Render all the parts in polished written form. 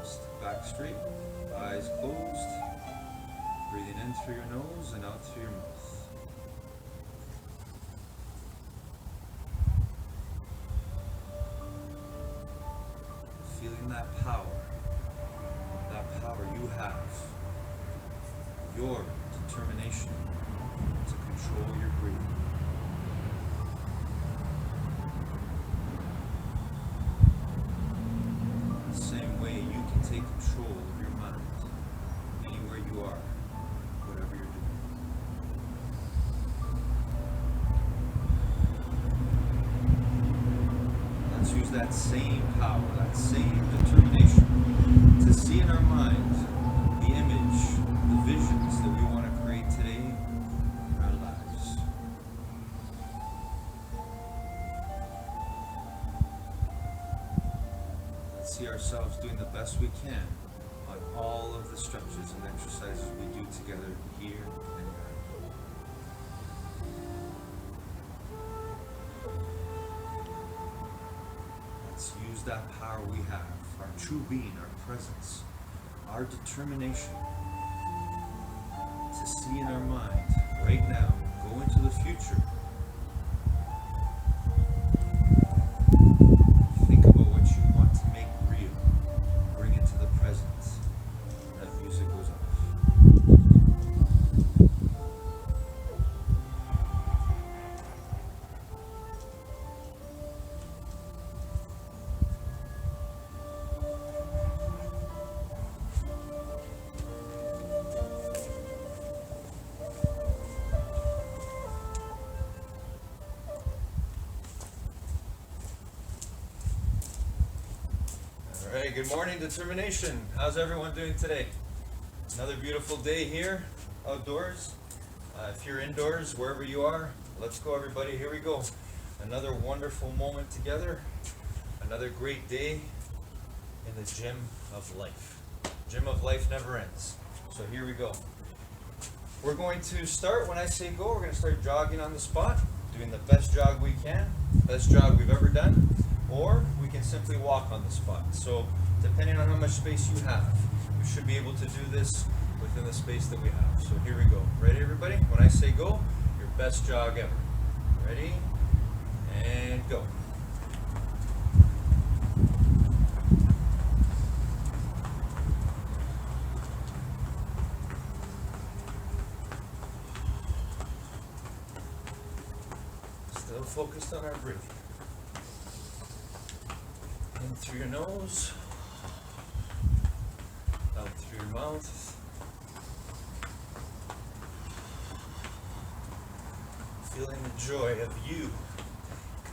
balanced, back straight, eyes closed, breathing in through your nose and out through your mouth. Feeling that power you have, your determination to control your breathing. The same way you can take control of your mind anywhere you are, whatever you're doing. Let's use that same power, that same determination to see in our mind the image, the visions that we want to create today in our lives. Let's see ourselves doing the best we can on all of the stretches and exercises we do together here and now. Let's use that power we have, our true being, our presence, our determination to see in our mind right now, go into the future. Think about what you want to make real. Bring it to the present. That music goes off. Alright, good morning, determination. How's everyone doing today? Another beautiful day here, outdoors. If you're indoors, wherever you are, let's go everybody, here we go. Another wonderful moment together. Another great day in the gym of life. Gym of life never ends. So here we go. We're going to start, when I say go, we're going to start jogging on the spot, doing the best jog we can, best jog we've ever done. Or we can simply walk on the spot. So depending on how much space you have, you should be able to do this within the space that we have. So here we go. Ready everybody? When I say go, your best jog ever. Ready? And go. Still focused on our breathing. In through your nose, out through your mouth. Feeling the joy of you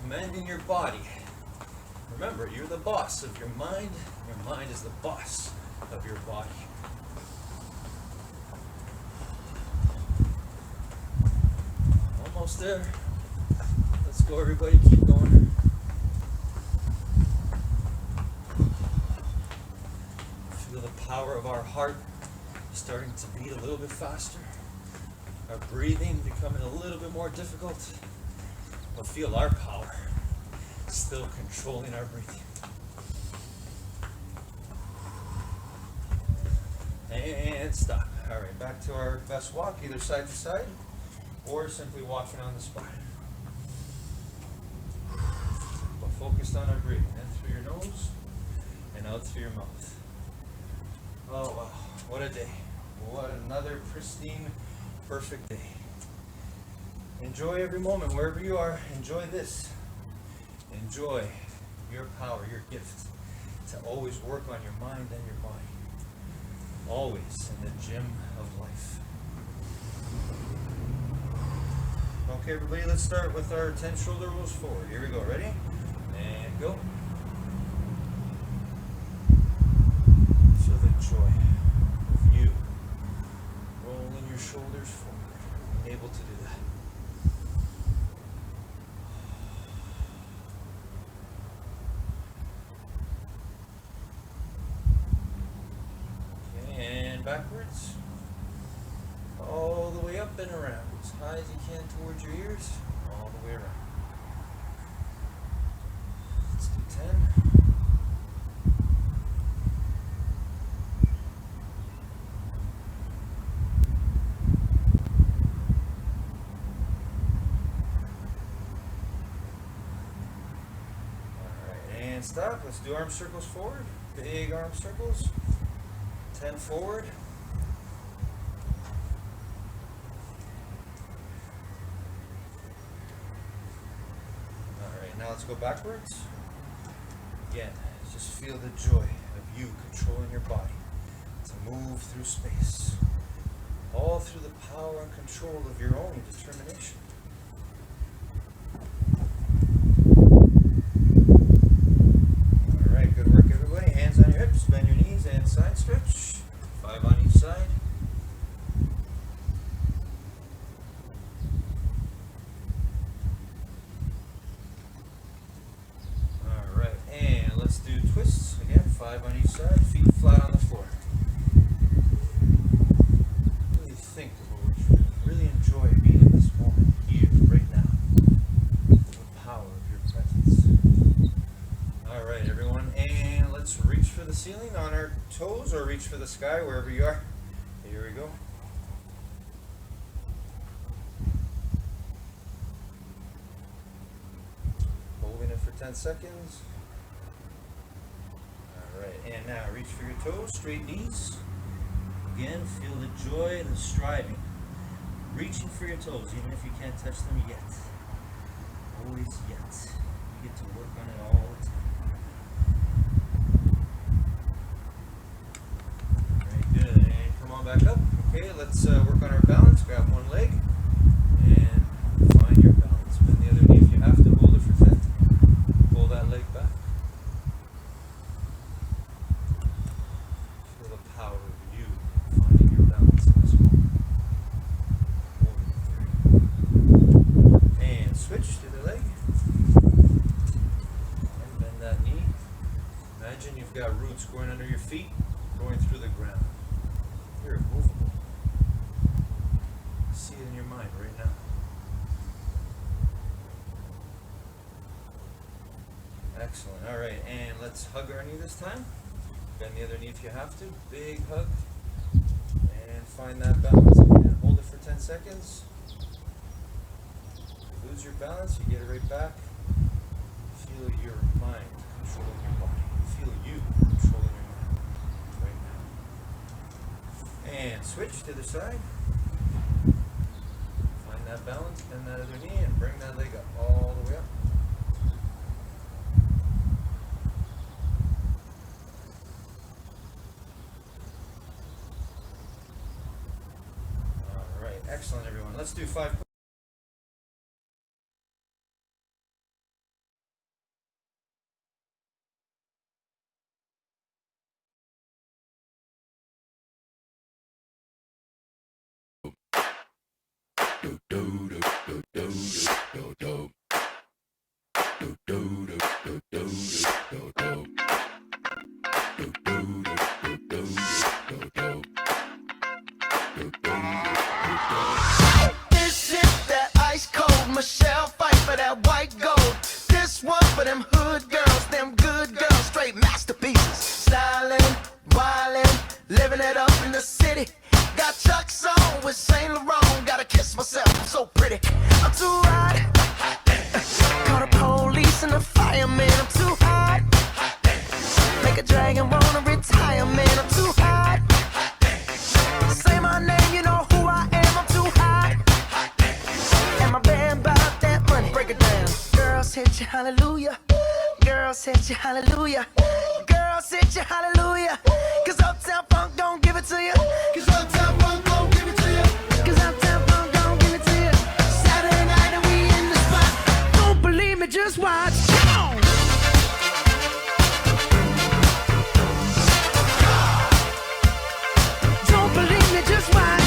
commanding your body. Remember, you're the boss of your mind. Your mind is the boss of your body. Almost there. Let's go, everybody. Keep going. The power of our heart starting to beat a little bit faster, our breathing becoming a little bit more difficult, but feel our power still controlling our breathing. And stop. All right, back to our best walk, either side to side or simply walking on the spot. But focused on our breathing, in through your nose and out through your mouth. Oh wow, what a day. What another pristine, perfect day. Enjoy every moment, wherever you are, enjoy this. Enjoy your power, your gift to always work on your mind and your body. Always in the gym of life. Okay everybody, let's start with our 10 shoulder rolls forward. Here we go, ready? And go. Joy of you rolling your shoulders forward, able to do that. Okay, and backwards, all the way up and around, as high as you can towards your ears, all the way around. Let's do 10. and stop. Let's do arm circles forward. Big arm circles. 10 forward. Alright, now let's go backwards. Again, just feel the joy of you controlling your body to move through space. All through the power and control of your own determination. Alright, good work everybody. Hands on your hips, bend your knees and side stretch. 5 on each side. Alright, and let's do twists. Again, 5 on each side, feet flat on the floor. Really think about, really enjoy being in this moment here, right now. The power of your presence. Alright everyone, and let's reach for the ceiling on our toes or reach for the sky, wherever you are. Here we go. Holding it for 10 seconds. Alright, and now reach for your toes, straight knees. Again, feel the joy and the striving. Reaching for your toes, even if you can't touch them yet. Always yet. You get to work on it all the time. Back up. Okay, let's work on our balance. Grab one leg and find your balance. Bend the other knee if you have to. Hold it for 10. Pull that leg back. Feel the power of you finding your balance in this moment. Hold it. And switch to the leg. And bend that knee. Imagine you've got roots going under your feet, going through the ground. You're immovable. See it in your mind right now. Excellent. Alright, and let's hug our knee this time. Bend the other knee if you have to. Big hug. And find that balance again. Hold it for 10 seconds. Lose your balance, you get it right back. Feel your mind controlling your body. Feel you controlling your mind right now. And switch to the side. Find that balance, bend that other knee, and bring that leg up all the way up. All right, excellent everyone. Let's do 5. This is that ice cold Michelle fight for that white gold. This one for them hood girls, them good girls, straight masterpieces. Styling, wildin', living it up in the city. Got Chuck's on with Saint Laurent. Gotta kiss myself, I'm so pretty. I'm too hot. Call the police and the fireman. I'm too hot. Make a dragon wanna retire, man. I'm too hot. Say my name, you know who I am. I'm too hot. And my band bought that money. Break it down. Girls hit you, hallelujah. Girls hit you, hallelujah. Girls hit you, hallelujah. Cause Uptown Funk don't give it to you. Cause Uptown Funk don't give it to you. Cause Uptown Funk don't give it to you. Saturday night and we in the spot. Don't believe me, just watch. Come on. Don't believe me, just watch.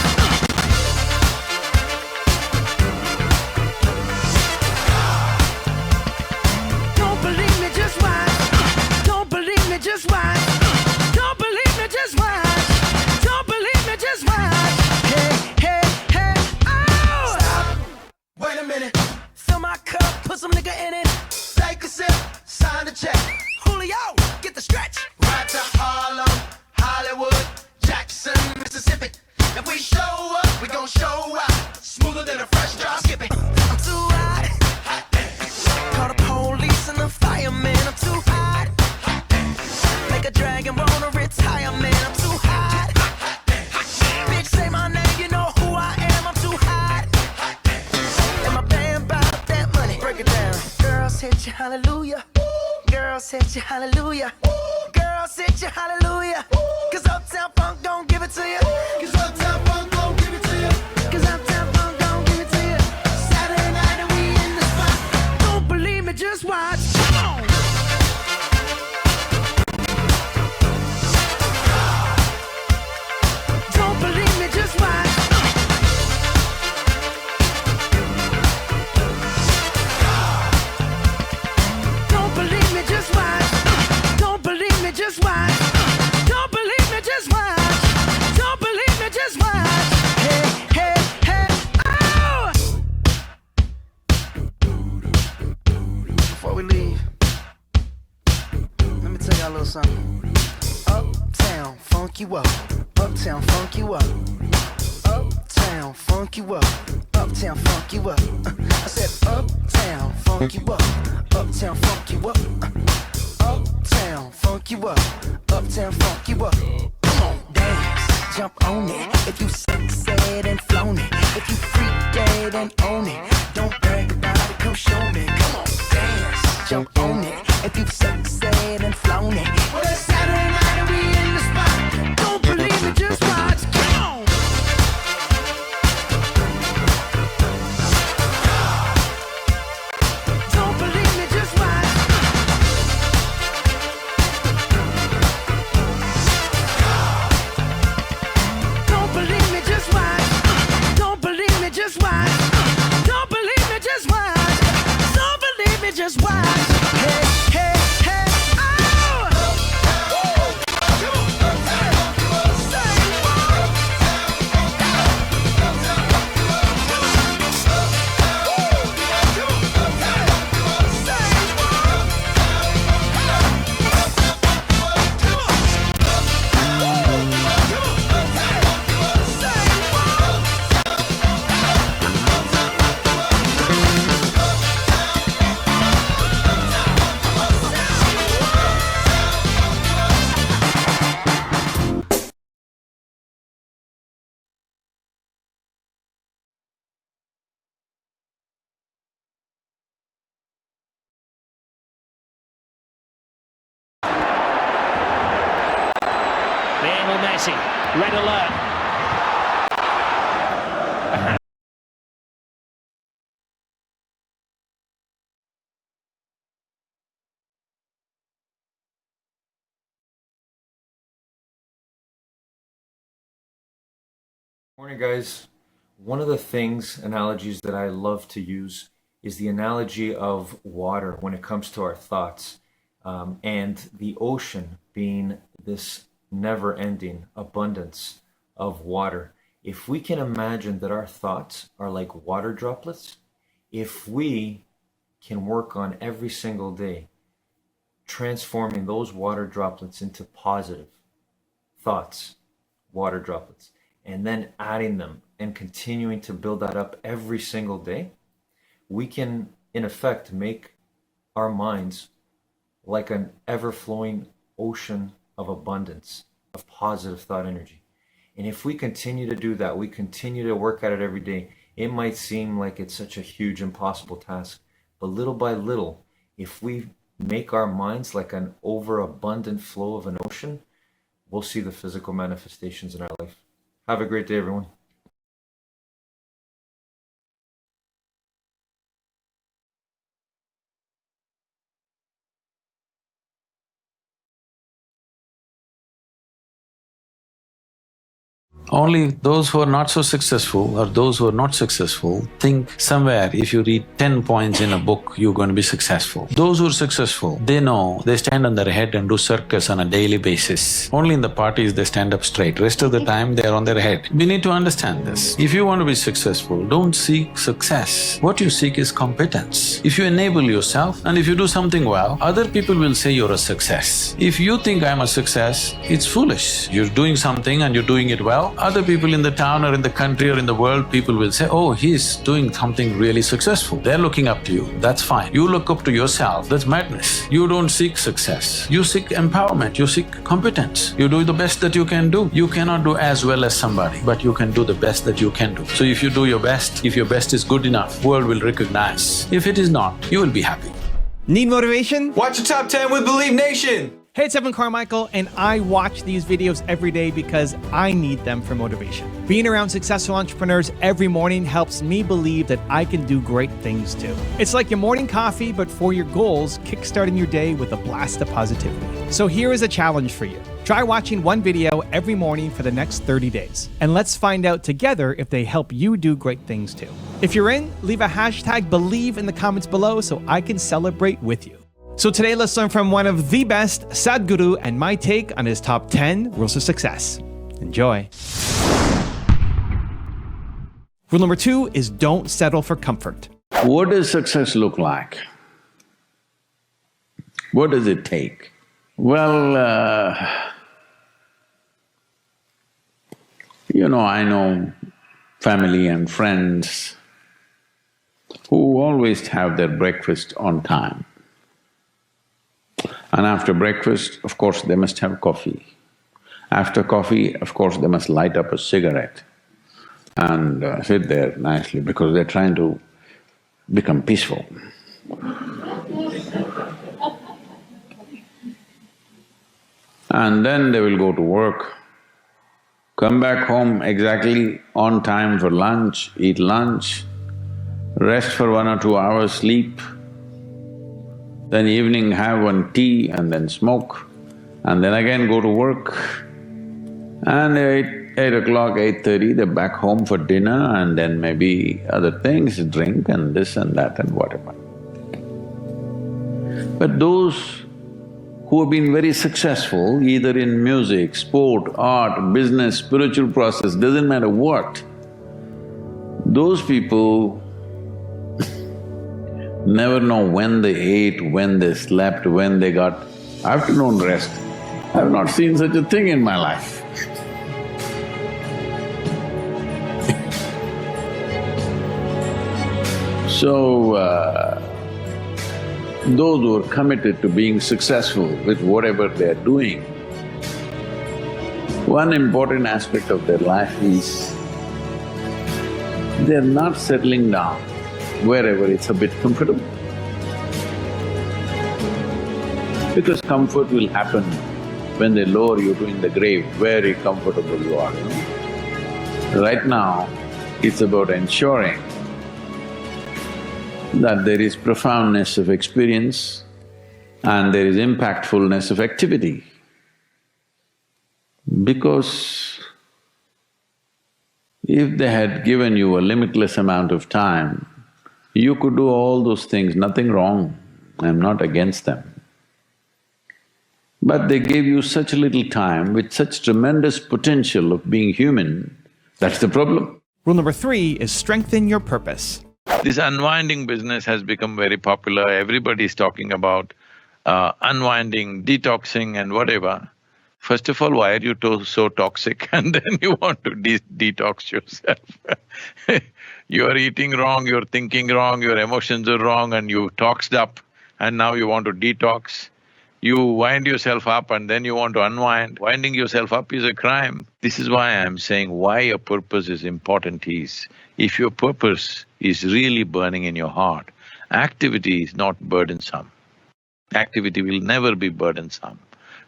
Don't believe me, just watch. Don't believe me, just watch. Don't believe me, just watch. Don't believe me, just watch. sit your hallelujah. Girl, sit your hallelujah. Cause Uptown Funk don't give it to you. Cause Uptown Funk don't give it to you. Cause Uptown Funk don't give it to you. Saturday night and we in the spot. Don't believe me, just watch. Come on. Don't believe me, just watch. Don't believe me, just watch. Don't believe me, just watch. Don't believe me, just watch. Don't believe me, just watch. Hey, hey, hey, oh! Before we leave, let me tell y'all a little something. Uptown, funk you up. Uptown, funk you up. Uptown, funk you up. Uptown, funk you up. I said uptown, funk you up. Uptown, funk you up. Uptown, funk you up. Uptown, funk you up. Come on, dance, jump on it. If you said and flown it. If you freak dead and own it. Don't brag about it, come show me. Come on, dance, jump on it. If you said and flown it. Well, it's Saturday night and we in the spot. Don't believe it, just watch. Come on. Don't believe me, just watch. Don't believe me, just watch. Don't believe me, just watch. Don't believe me, just watch. Don't believe me, just watch. Hey, hey, hey, oh! Lionel Messi, red alert. Morning, guys. One of the analogies that I love to use is the analogy of water when it comes to our thoughts, and the ocean being this never-ending abundance of water. If we can imagine that our thoughts are like water droplets, if we can work on every single day transforming those water droplets into positive thoughts, water droplets, and then adding them and continuing to build that up every single day, we can, in effect, make our minds like an ever-flowing ocean of abundance, of positive thought energy. And if we continue to do that, we continue to work at it every day, it might seem like it's such a huge, impossible task. But little by little, if we make our minds like an overabundant flow of an ocean, we'll see the physical manifestations in our life. Have a great day, everyone. Only those who are not so successful or those who are not successful think somewhere if you read 10 points in a book, you're going to be successful. Those who are successful, they know they stand on their head and do circus on a daily basis. Only in the parties they stand up straight, rest of the time they're on their head. We need to understand this. If you want to be successful, don't seek success. What you seek is competence. If you enable yourself and if you do something well, other people will say you're a success. If you think I'm a success, it's foolish. You're doing something and you're doing it well, other people in the town or in the country or in the world, people will say, oh, he's doing something really successful. They're looking up to you, that's fine. You look up to yourself, that's madness. You don't seek success, you seek empowerment, you seek competence. You do the best that you can do. You cannot do as well as somebody, but you can do the best that you can do. So if you do your best, if your best is good enough, world will recognize. If it is not, you will be happy. Need motivation? Watch the Top 10 with Believe Nation! Hey, it's Evan Carmichael, and I watch these videos every day because I need them for motivation. Being around successful entrepreneurs every morning helps me believe that I can do great things too. It's like your morning coffee, but for your goals, kickstarting your day with a blast of positivity. So here is a challenge for you. Try watching one video every morning for the next 30 days. And let's find out together if they help you do great things too. If you're in, leave a hashtag Believe in the comments below so I can celebrate with you. So today, let's learn from one of the best, Sadhguru, and my take on his top 10 rules of success. Enjoy. Rule number 2 is don't settle for comfort. What does success look like? What does it take? Well, I know family and friends who always have their breakfast on time. And after breakfast, of course, they must have coffee. After coffee, of course, they must light up a cigarette and sit there nicely because they're trying to become peaceful. And then they will go to work, come back home exactly on time for lunch, eat lunch, rest for 1 or 2 hours, sleep, then evening have one tea and then smoke, and then again go to work. And 8 o'clock, 8:30, they're back home for dinner and then maybe other things, drink and this and that and whatever. But those who have been very successful, either in music, sport, art, business, spiritual process, doesn't matter what, those people never know when they ate, when they slept, when they got afternoon rest. I've not seen such a thing in my life. So, those who are committed to being successful with whatever they're doing, one important aspect of their life is they're not settling down wherever it's a bit comfortable. Because comfort will happen when they lower you to in the grave, very comfortable you are, Right now, it's about ensuring that there is profoundness of experience and there is impactfulness of activity. Because if they had given you a limitless amount of time, you could do all those things, nothing wrong, I'm not against them. But they gave you such little time with such tremendous potential of being human, that's the problem. Rule number 3 is strengthen your purpose. This unwinding business has become very popular, everybody's talking about unwinding, detoxing and whatever. First of all, why are you so toxic and then you want to detox yourself? You're eating wrong, you're thinking wrong, your emotions are wrong and you toxed up and now you want to detox. You wind yourself up and then you want to unwind. Winding yourself up is a crime. This is why I'm saying why your purpose is important is, if your purpose is really burning in your heart, activity is not burdensome. Activity will never be burdensome.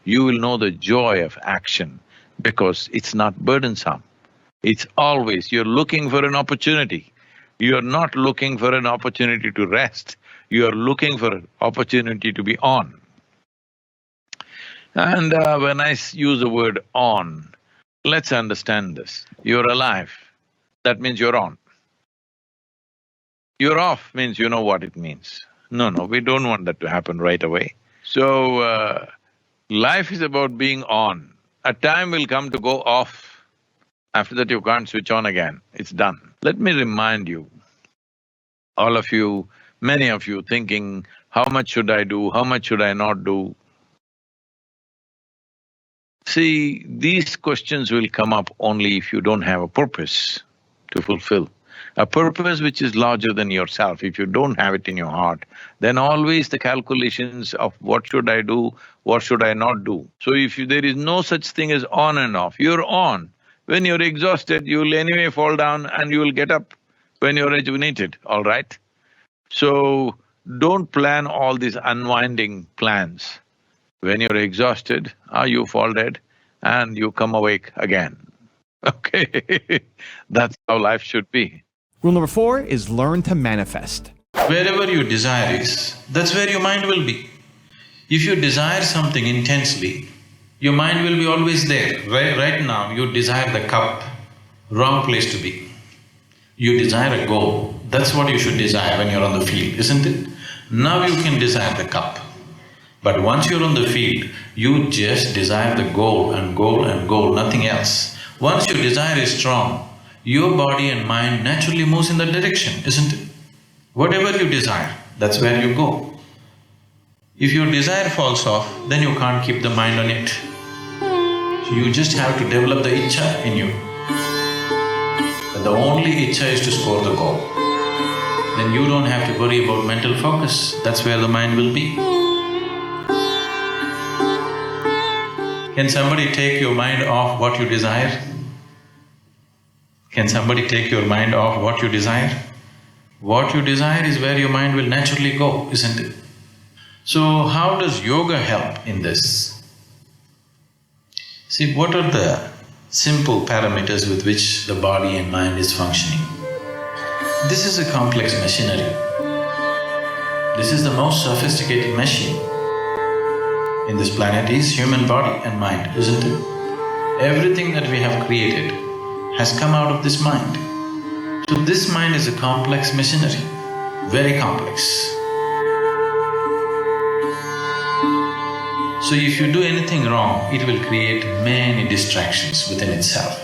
You will know the joy of action because it's not burdensome. It's always, you're looking for an opportunity. You're not looking for an opportunity to rest, you're looking for an opportunity to be on. And when I use the word on, let's understand this. You're alive, that means you're on. You're off means you know what it means. No, we don't want that to happen right away. So, life is about being on. A time will come to go off. After that you can't switch on again, it's done. Let me remind you, all of you, many of you thinking, how much should I do, how much should I not do? See, these questions will come up only if you don't have a purpose to fulfill. A purpose which is larger than yourself. If you don't have it in your heart, then always the calculations of what should I do, what should I not do. So if there is no such thing as on and off, you're on. When you're exhausted, you'll anyway fall down and you will get up when you're rejuvenated, all right? So, Don't plan all these unwinding plans. When you're exhausted, you fall dead and you come awake again. Okay, that's how life should be. Rule number 4 is learn to manifest. Wherever your desire is, that's where your mind will be. If you desire something intensely, your mind will be always there. Right now, you desire the cup, wrong place to be. You desire a goal, that's what you should desire when you're on the field, isn't it? Now you can desire the cup. But once you're on the field, you just desire the goal and goal and goal, nothing else. Once your desire is strong, your body and mind naturally moves in that direction, isn't it? Whatever you desire, that's where you go. If your desire falls off, then you can't keep the mind on it. So you just have to develop the ichcha in you. But the only ichcha is to score the goal. Then you don't have to worry about mental focus, that's where the mind will be. Can somebody take your mind off what you desire? Can somebody take your mind off what you desire? What you desire is where your mind will naturally go, isn't it? So how does yoga help in this? See, what are the simple parameters with which the body and mind is functioning? This is a complex machinery. This is the most sophisticated machine in this planet is human body and mind, isn't it? Everything that we have created has come out of this mind. So this mind is a complex machinery, very complex. So if you do anything wrong, it will create many distractions within itself.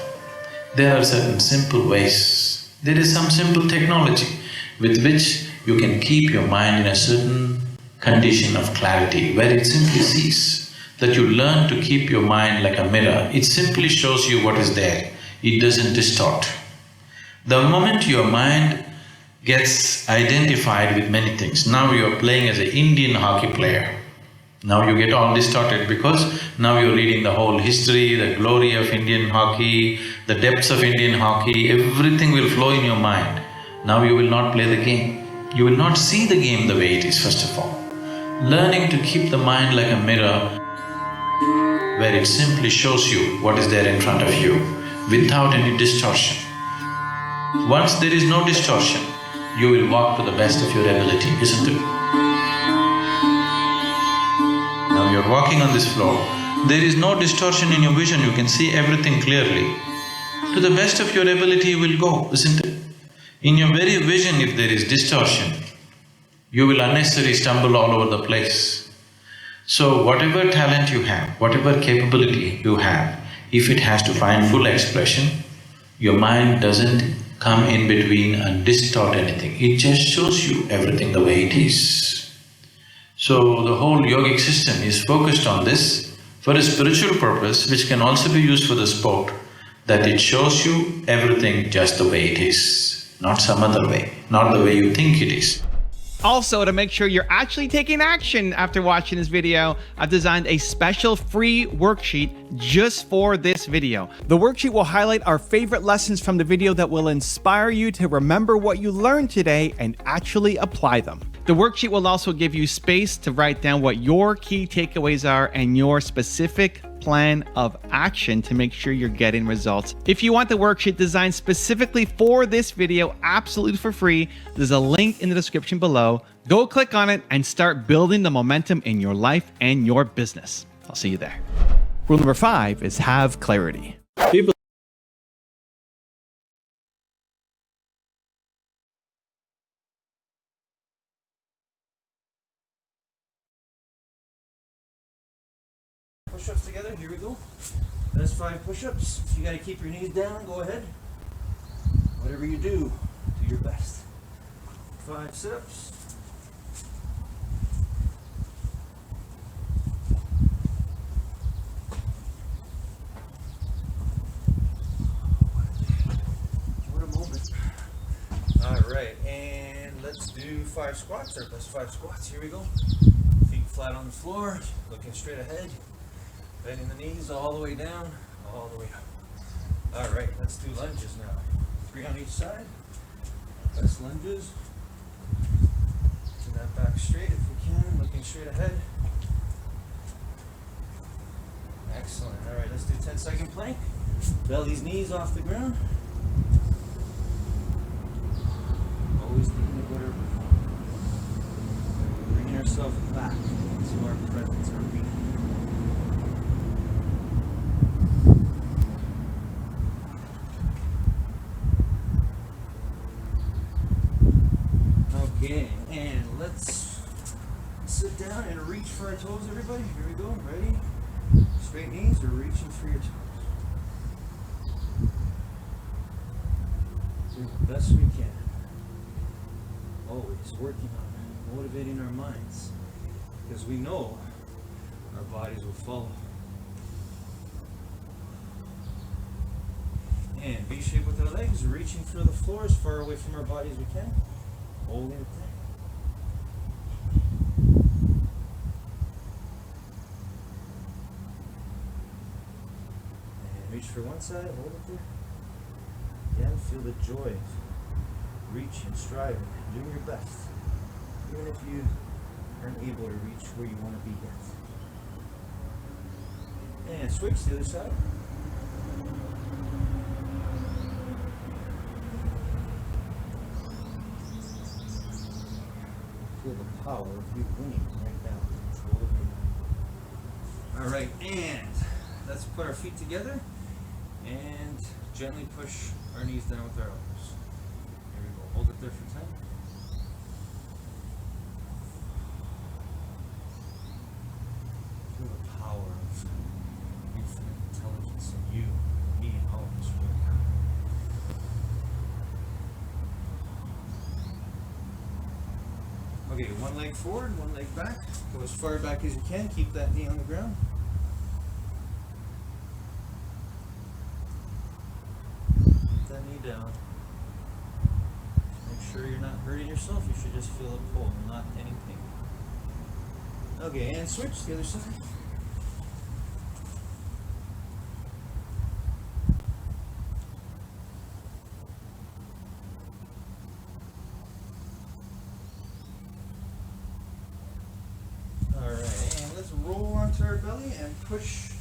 There are certain simple ways, there is some simple technology with which you can keep your mind in a certain condition of clarity where it simply sees, that you learn to keep your mind like a mirror. It simply shows you what is there, it doesn't distort. The moment your mind gets identified with many things, now you're playing as an Indian hockey player, now you get all distorted because now you're reading the whole history, the glory of Indian hockey, the depths of Indian hockey, everything will flow in your mind. Now you will not play the game. You will not see the game the way it is, first of all. Learning to keep the mind like a mirror where it simply shows you what is there in front of you without any distortion. Once there is no distortion, you will walk to the best of your ability, isn't it? Now you're walking on this floor, there is no distortion in your vision, you can see everything clearly. To the best of your ability you will go, isn't it? In your very vision, if there is distortion, you will unnecessarily stumble all over the place. So whatever talent you have, whatever capability you have, if it has to find full expression, your mind doesn't come in between and distort anything, it just shows you everything the way it is. So the whole yogic system is focused on this for a spiritual purpose which can also be used for the sport, that it shows you everything just the way it is, not some other way, not the way you think it is. Also, to make sure you're actually taking action after watching this video, I've designed a special free worksheet just for this video. The worksheet will highlight our favorite lessons from the video that will inspire you to remember what you learned today and actually apply them. The worksheet will also give you space to write down what your key takeaways are and your specific plan of action to make sure you're getting results. If you want the worksheet designed specifically for this video, absolutely for free, there's a link in the description below. Go click on it and start building the momentum in your life and your business. I'll see you there. Rule number 5 is have clarity. People push-ups together, here we go. That's 5 push-ups. If you gotta keep your knees down, go ahead. Whatever you do your best. 5 sit-ups. What a moment. Alright, and let's do 5 squats, our best 5 squats. Here we go. Feet flat on the floor, looking straight ahead. Bending the knees all the way down, all the way up. Alright, let's do lunges now. 3 on each side. Best lunges. that back straight if we can, looking straight ahead. Excellent. All right, let's do 10-second plank. Belly's knees off the ground. Always thinking about our bringing ourselves back to our presence, our being. Okay, and let's sit down and reach for our toes, everybody. Here we go. Ready? Straight knees, we're reaching for your toes. Do the best we can. Always working on motivating our minds, because we know our bodies will follow. And V shape with our legs, reaching for the floor as far away from our body as we can. Holding it there. And reach for one side, hold it there. Again, feel the joy of reaching, striving, doing your best. Even if you aren't able to reach where you want to be yet. And switch to the other side. Feel the power of you winning right now. Control of your mind. All right, and let's put our feet together and gently push our knees down with our elbows. Here we go. Hold it there for 10. Feel the power of infinite intelligence in you, me, and all of us right now. Okay, one leg forward, one leg back. Go as far back as you can. Keep that knee on the ground. Put that knee down. Make sure you're not hurting yourself. You should just feel a pull, not any pain. Okay, and switch to the other side. Roll onto our belly and push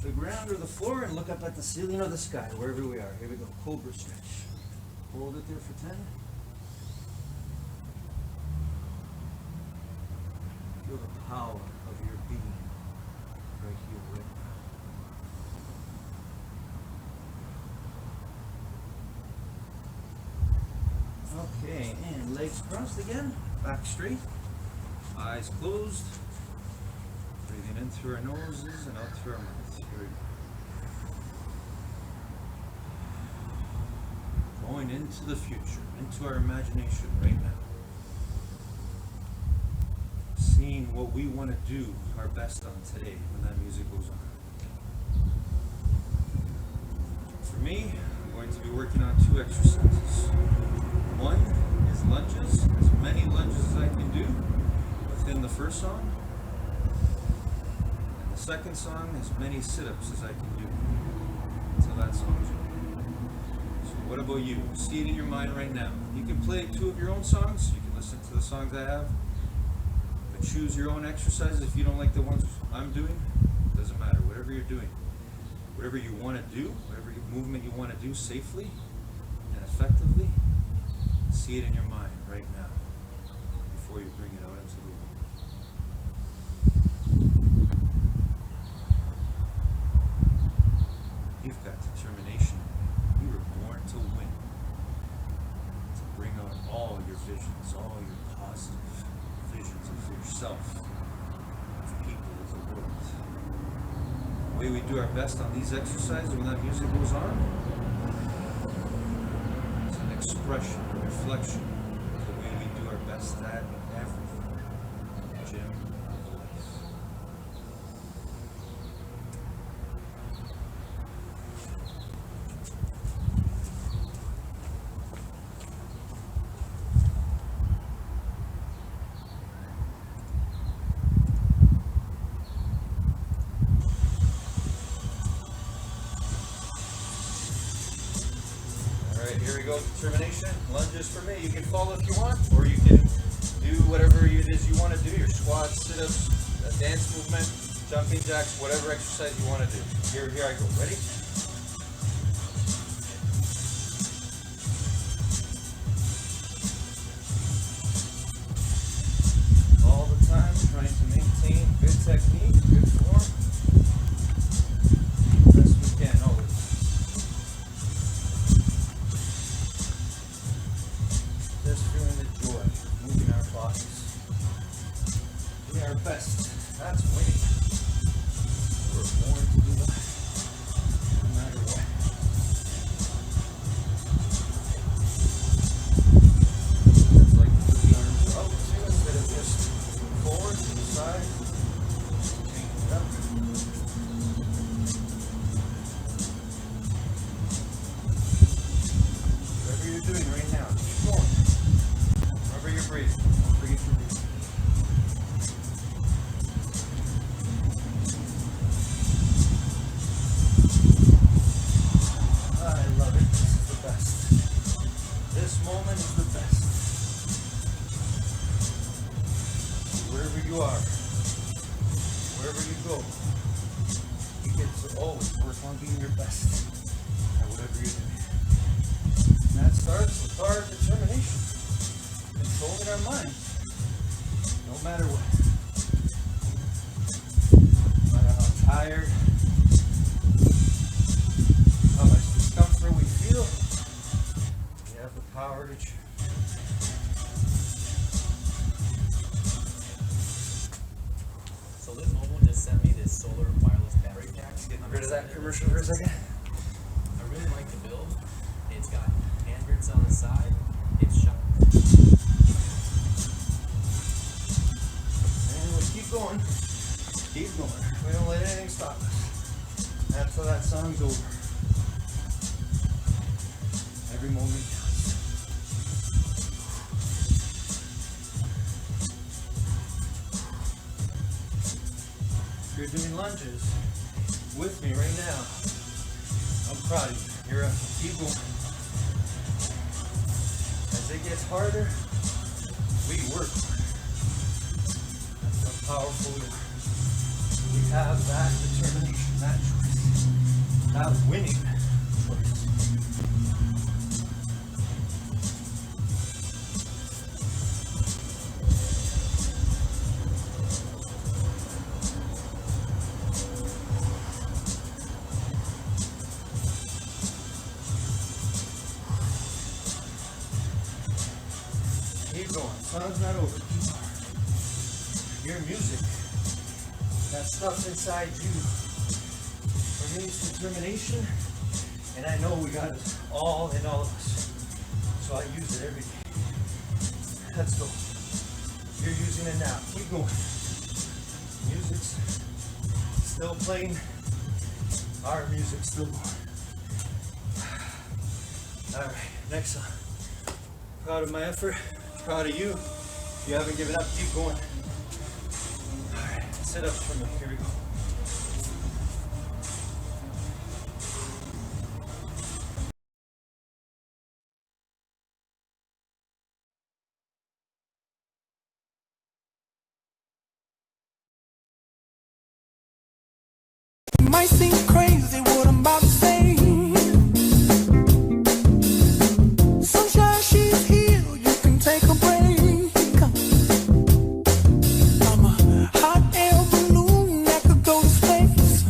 the ground or the floor and look up at the ceiling or the sky, wherever we are. Here we go, cobra stretch. Hold it there for 10. Feel the power of your being right here, right now. Okay, and legs crossed again, back straight, eyes closed. Breathing in through our noses and out through our mouths. Here we go. Going into the future, into our imagination right now. Seeing what we want to do our best on today when that music goes on. For me, I'm going to be working on 2 exercises. One is lunges, as many lunges as I can do within the first song. The second song, as many sit-ups as I can do until that song is over. So what about you? See it in your mind right now. You can play 2 of your own songs. You can listen to the songs I have. But choose your own exercises. If you don't like the ones I'm doing, it doesn't matter. Whatever you're doing, whatever you want to do, whatever movement you want to do safely and effectively, see it in your mind right now before you bring it out into the world. You've got determination. You were born to win. To bring out all your visions, all your positive visions of yourself, of people, of the world. The way we do our best on these exercises when that music goes on is an expression, a reflection of the way we do our best at everything. Gym, life. Here we go, determination. Lunges for me. You can follow if you want, or you can do whatever it is you want to do, your squats, sit-ups, dance movement, jumping jacks, whatever exercise you want to do. Here I go. Ready? All the time, trying to maintain good technique, good form. Best we can, always. Just feeling the joy, moving our bodies. Doing our best. That's winning. We're born to do that. No matter what. Just like to put the arms up too, instead of just forward to the side. Change it up. Whatever you're doing right now, keep going. Remember your breathing. Don't forget your breathing. I love it. This is the best. This moment is the best. Wherever you are, wherever you go, you get to always work on being your best at whatever you're doing. And that starts with our determination, controlling our mind, no matter what. No matter how tired, how much discomfort we feel, we have the power to choose. So Live Mobile just sent me this solar wireless battery pack. Getting rid of that commercial for a second. I really like the build. It's got hand grips on the side. It's sharp. And we keep going. Keep going. We don't let anything stop us. That's how that song's over. Every moment counts. If you're doing lunges with me right now, I'm proud of you. You're up. Keep going. As it gets harder, we work harder. That's how powerful we are. We have that determination, that choice, that winning choice. Keep going. Song's not over. Keep going. Your music, that stuff inside you, for me it's determination, and I know we got it all in all of us. So I use it every day. Let's go. You're using it now. Keep going. Music's still playing. Our music's still going. Alright, next song. Proud of my effort. Proud of you. If you haven't given up, keep going. Alright, sit ups for me. Here we go. Might seem crazy what I'm about to say. Sunshine, she's here. You can take a break. I'm a hot air balloon that could go to space.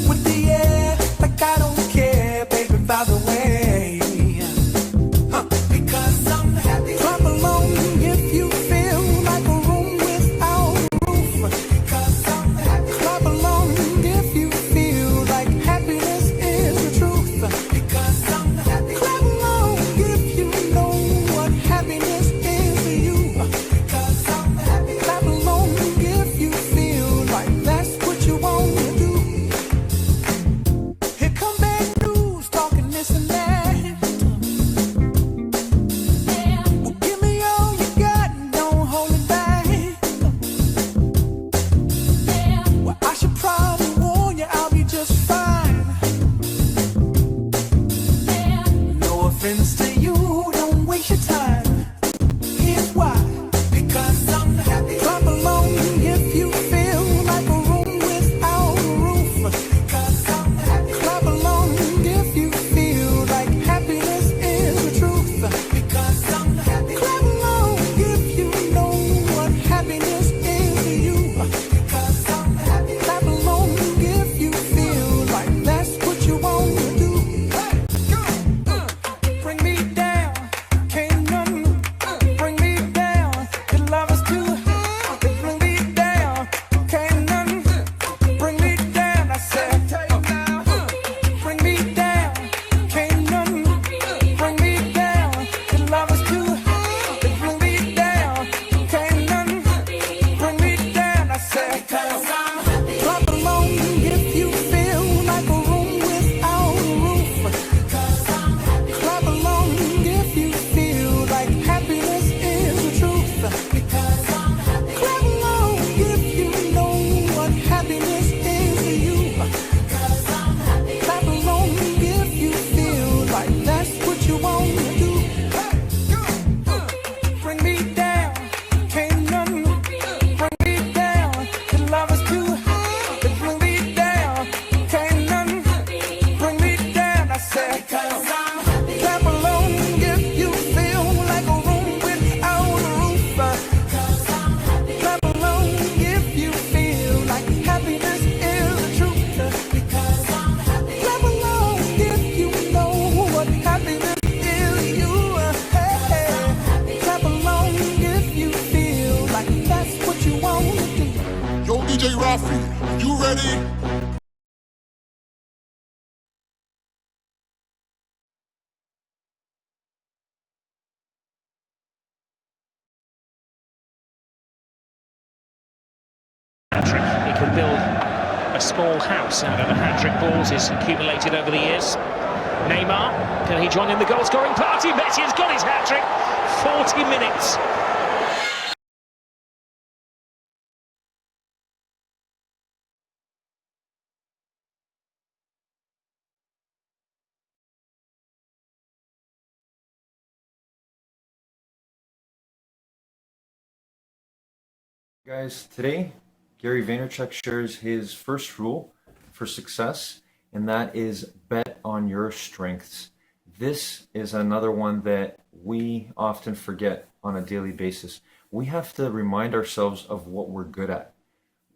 With the air, like I don't care, baby, by the way. Because I'm happy. Clap along if you feel like a room without a roof. Because I'm happy. Clap along feet. You ready? Hat-trick. He could build a small house out of the hat-trick balls he's accumulated over the years. Neymar, can he join in the goal-scoring party? Messi has got his hat-trick. 40 minutes. Guys, today Gary Vaynerchuk shares his first rule for success, and that is bet on your strengths. This is another one that we often forget on a daily basis. We have to remind ourselves of what we're good at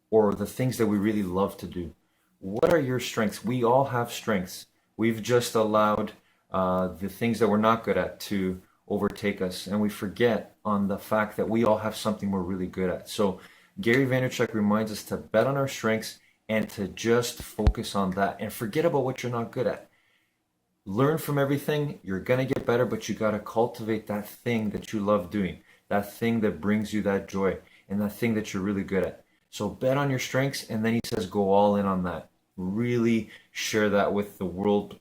or the things that we really love to do. What are your strengths? We all have strengths. We've just allowed the things that we're not good at to overtake us, and we forget on the fact that we all have something we're really good at. So Gary Vaynerchuk reminds us to bet on our strengths and to just focus on that and forget about what you're not good at. Learn from everything. You're gonna get better, but you gotta cultivate that thing that you love doing, that thing that brings you that joy, and that thing that you're really good at. So bet on your strengths, and then he says go all in on that. Really share that with the world.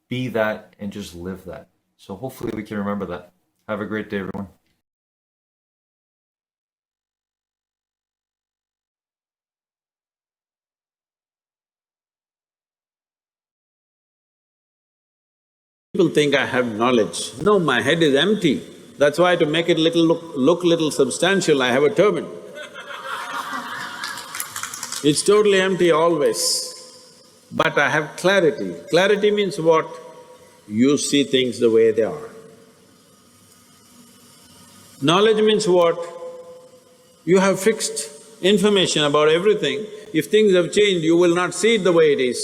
Be that and just live that. So hopefully we can remember that. Have a great day, everyone. People think I have knowledge. No, my head is empty. That's why to make it look little substantial, I have a turban. It's totally empty always. But I have clarity. Clarity means what? You see things the way they are. Knowledge means what? You have fixed information about everything. If things have changed, you will not see it the way it is.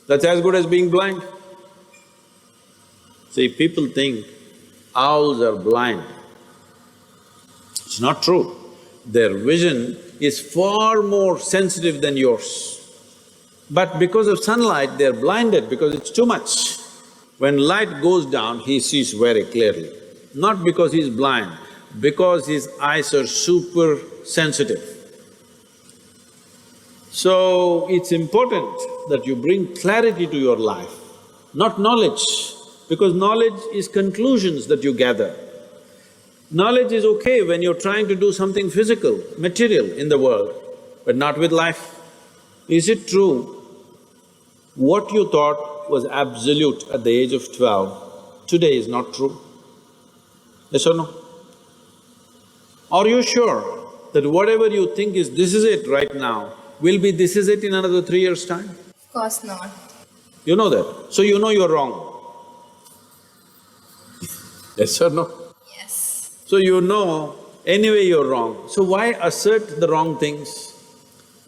That's as good as being blind. See, people think owls are blind. It's not true. Their vision is far more sensitive than yours. But because of sunlight, they're blinded because it's too much. When light goes down, he sees very clearly. Not because he's blind, because his eyes are super sensitive. So, it's important that you bring clarity to your life, not knowledge, because knowledge is conclusions that you gather. Knowledge is okay when you're trying to do something physical, material in the world, but not with life. Is it true what you thought was absolute at the age of 12, today is not true? Yes or no? Are you sure that whatever you think is this is it right now, will be this is it in another 3 years' time? Of course not. You know that, so you know you're wrong. Yes or no? Yes. So you know anyway you're wrong, so why assert the wrong things?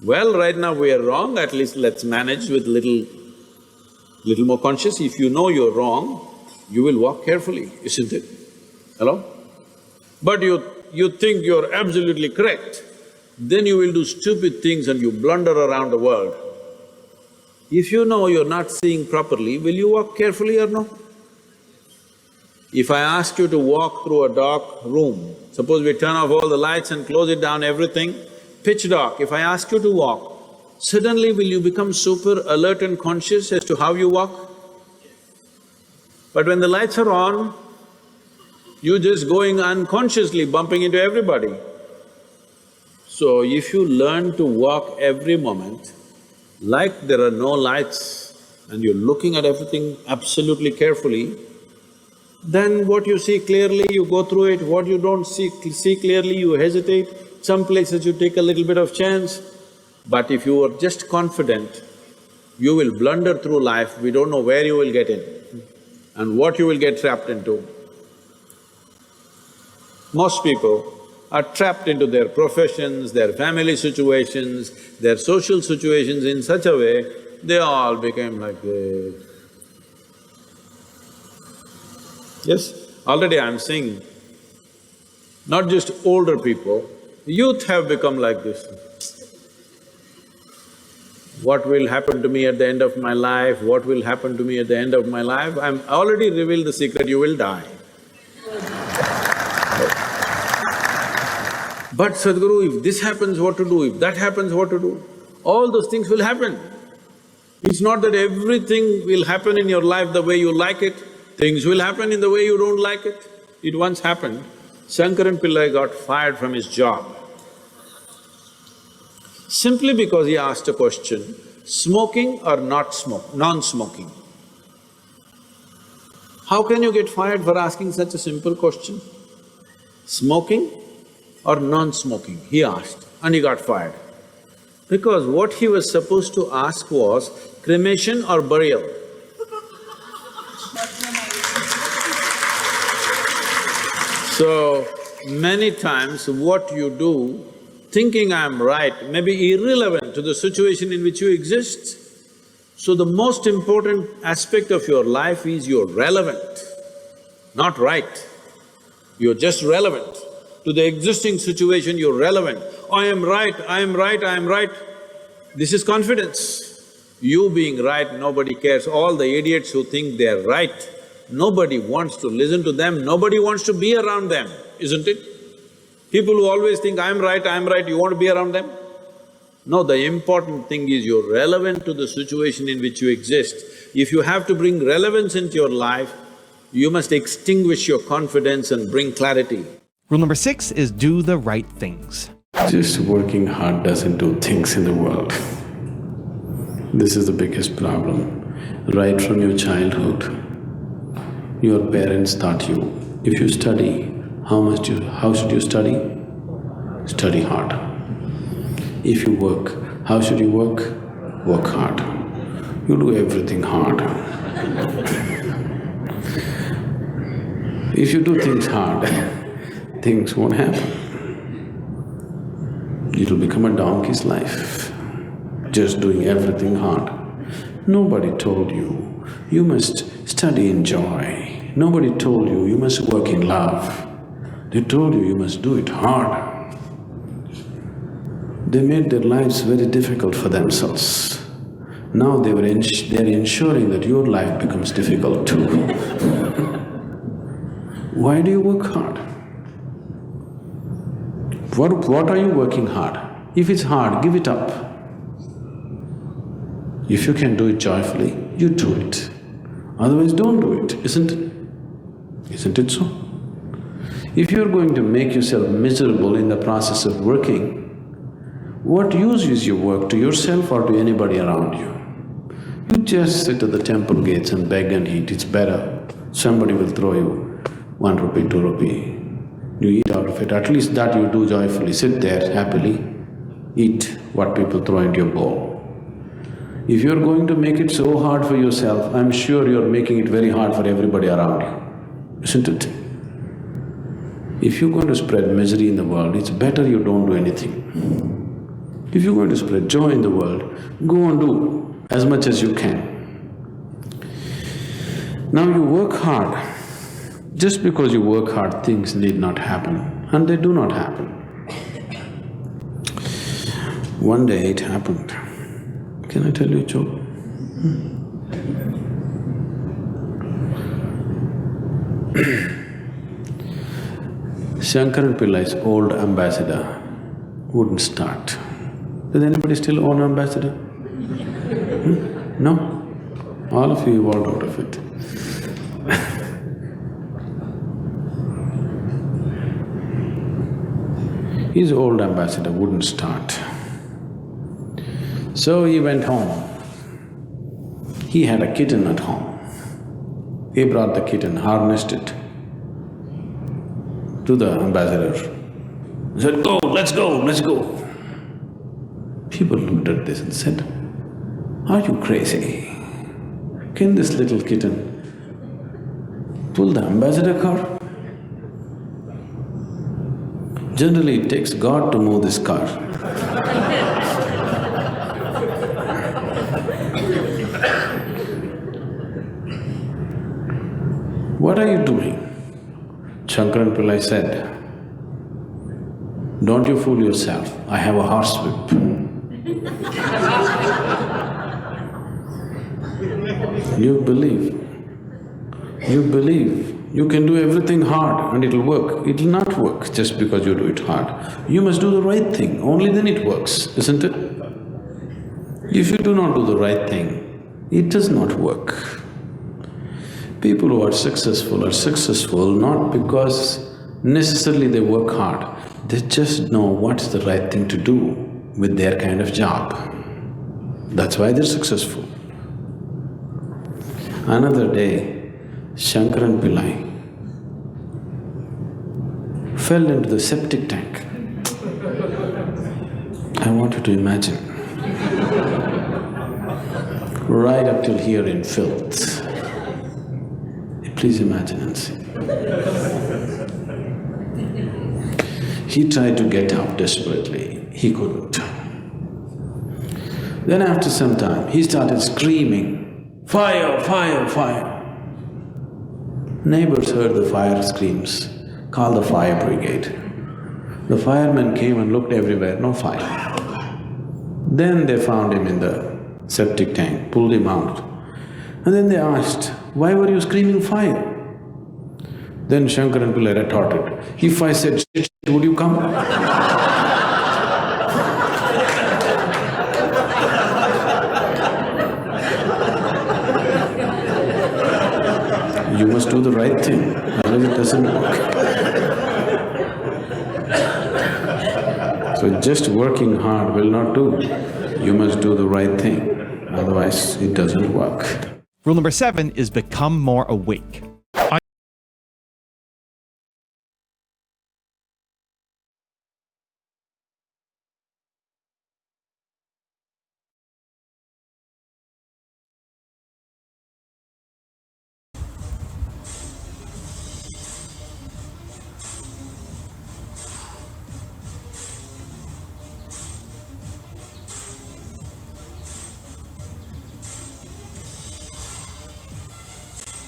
Well, right now we are wrong, at least let's manage with little more conscious. If you know you're wrong, you will walk carefully, isn't it? Hello? But you think you're absolutely correct, then you will do stupid things and you blunder around the world. If you know you're not seeing properly, will you walk carefully or no? If I ask you to walk through a dark room, suppose we turn off all the lights and close it down, everything, pitch dark, if I ask you to walk, suddenly will you become super alert and conscious as to how you walk? But when the lights are on, you're just going unconsciously bumping into everybody. So if you learn to walk every moment like there are no lights and you're looking at everything absolutely carefully, then what you see clearly, you go through it, what you don't see clearly, you hesitate, some places you take a little bit of chance. But if you are just confident, you will blunder through life, we don't know where you will get in and what you will get trapped into. Most people are trapped into their professions, their family situations, their social situations in such a way, they all became like this. Yes, already I'm seeing, not just older people, youth have become like this. what will happen to me at the end of my life, what will happen to me at the end of my life, I'm already revealed the secret, you will die. But Sadhguru, if this happens, what to do? If that happens, what to do? All those things will happen. It's not that everything will happen in your life the way you like it, things will happen in the way you don't like it. It once happened, Shankaran Pillai got fired from his job simply because he asked a question, smoking or non-smoking? How can you get fired for asking such a simple question? Smoking or non-smoking, he asked, and he got fired. Because what he was supposed to ask was cremation or burial. So, many times what you do, thinking I'm right, may be irrelevant to the situation in which you exist. So the most important aspect of your life is you're relevant, not right. You're just relevant. To the existing situation, you're relevant. I am right, I am right, I am right. This is confidence. You being right, nobody cares. All the idiots who think they're right, nobody wants to listen to them, nobody wants to be around them, isn't it? People who always think, I'm right, you want to be around them? No, the important thing is you're relevant to the situation in which you exist. If you have to bring relevance into your life, you must extinguish your confidence and bring clarity. Rule number 6 is do the right things. Just working hard doesn't do things in the world. This is the biggest problem. Right from your childhood, your parents taught you, if you study, how should you study? Study hard. If you work, how should you work? Work hard. You do everything hard. If you do things hard, things won't happen. It'll become a donkey's life, just doing everything hard. Nobody told you, you must study in joy. Nobody told you, you must work in love. They told you, you must do it hard. They made their lives very difficult for themselves. Now they're ensuring that your life becomes difficult too. Why do you work hard? What are you working hard? If it's hard, give it up. If you can do it joyfully, you do it. Otherwise, don't do it, isn't it? Isn't it so? If you're going to make yourself miserable in the process of working, what use is your work to yourself or to anybody around you? You just sit at the temple gates and beg and eat, it's better. Somebody will throw you 1 rupee, 2 rupee. You eat out of it, at least that you do joyfully, sit there happily, eat what people throw into your bowl. If you're going to make it so hard for yourself, I'm sure you're making it very hard for everybody around you, isn't it? If you're going to spread misery in the world, it's better you don't do anything. If you're going to spread joy in the world, go and do as much as you can. Now you work hard. Just because you work hard, things need not happen, and they do not happen. One day it happened. Can I tell you a joke? Shankaran Pillai's old ambassador wouldn't start. Does anybody still own ambassador? No? All of you evolved out of it. His old ambassador wouldn't start. So he went home. He had a kitten at home. He brought the kitten, harnessed it to the ambassador. He said, "Go, let's go, let's go." People looked at this and said, "Are you crazy? Can this little kitten pull the ambassador car? Generally, it takes God to move this car." "What are you doing?" Shankaran Pillai said, "Don't you fool yourself, I have a horsewhip." You believe. You believe. You can do everything hard and it'll work. It'll not work just because you do it hard. You must do the right thing, only then it works, isn't it? If you do not do the right thing, it does not work. People who are successful not because necessarily they work hard, they just know what's the right thing to do with their kind of job. That's why they're successful. Another day, Shankaran Pillai fell into the septic tank. I want you to imagine. Right up till here in filth. Please imagine and see. He tried to get up desperately, he couldn't. Then after some time, he started screaming, "Fire, fire, fire!" Neighbors heard the fire screams, called the fire brigade. The firemen came and looked everywhere, no fire. Then they found him in the septic tank, pulled him out. And then they asked, "Why were you screaming fire?" Then Shankaran Pillai retorted, "If I said shit, would you come?" You must do the right thing, otherwise it doesn't work. So just working hard will not do. You must do the right thing, otherwise it doesn't work. Rule number 7 is become more awake.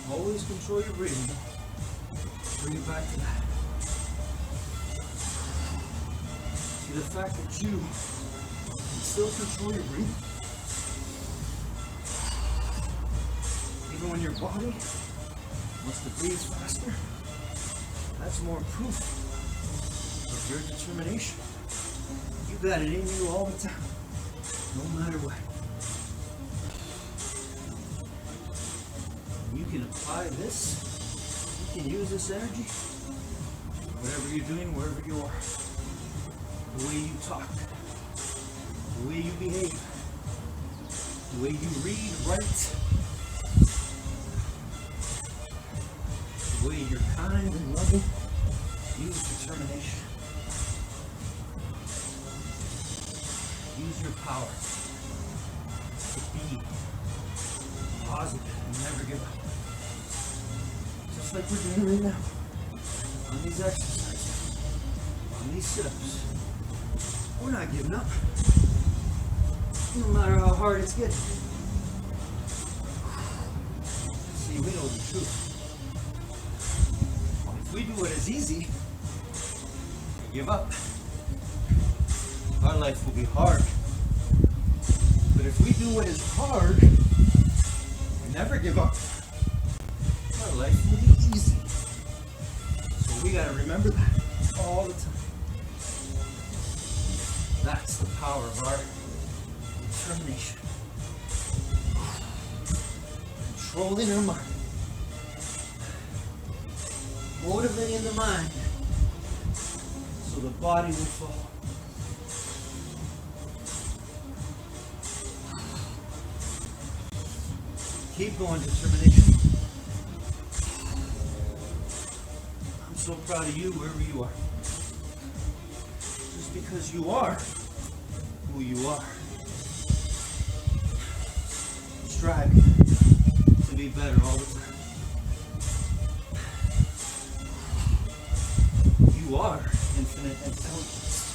Always control your breathing. Bring it back to that. See, the fact that you can still control your breathing, even when your body wants to breathe faster, that's more proof of your determination. You got it in you all the time, no matter what. You can apply this, you can use this energy, whatever you're doing, wherever you are. The way you talk, the way you behave, the way you read, write, the way you're kind and loving, use determination. Use your power to be positive and never give up. Just like we're doing right now, on these exercises, on these sit-ups. We're not giving up, no matter how hard it's getting. See, we know the truth. If we do what is easy, we give up. Our life will be hard. But if we do what is hard, we never give up. Our life will be easy. So we gotta remember that all the time. That's the power of our determination. Controlling our mind. Motivating the mind so the body will follow. Keep going, determination. I'm so proud of you wherever you are. Just because you are who you are. Striving to be better all the time. You are infinite intelligence.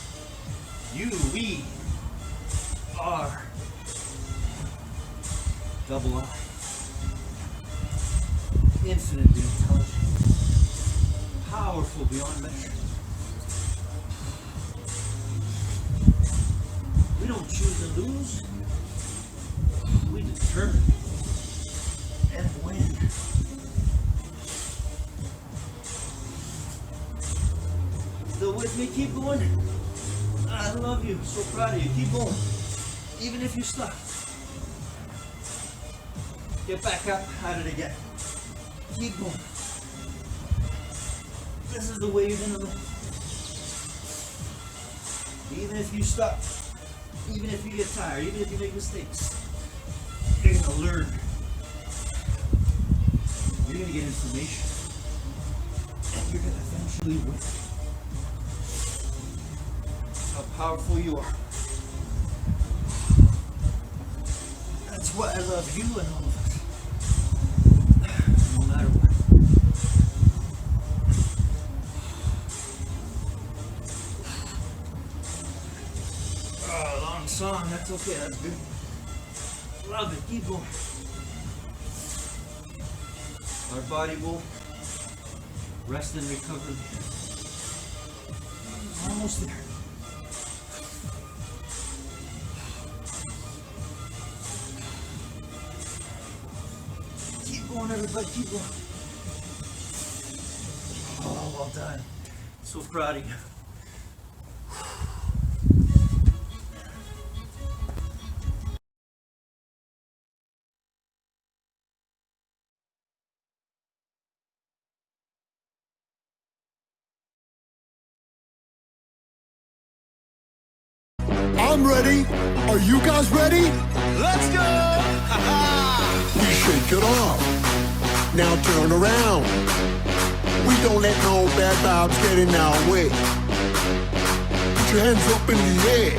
We are double I. Infinitely intelligent, powerful beyond measure. We don't choose to lose, we determine in. Still with me? Keep going. I love you. So proud of you. Keep going. Even if you stop. Get back up at it again. Keep going. This is the way you're gonna live. Even if you stop, even if you get tired, even if you make mistakes, you're gonna learn. You're gonna get information. And you're gonna eventually win. How powerful you are. That's why I love you and all of us. No matter what. Oh, long song. That's okay. That's good. Love it. Keep going. Our body will rest and recover. Almost there. Keep going, everybody. Keep going. Oh, well done. So proud of you. I'm ready. Are you guys ready? Let's go! We shake it off. Now turn around. We don't let no bad vibes get in our way. Put your hands up in the air.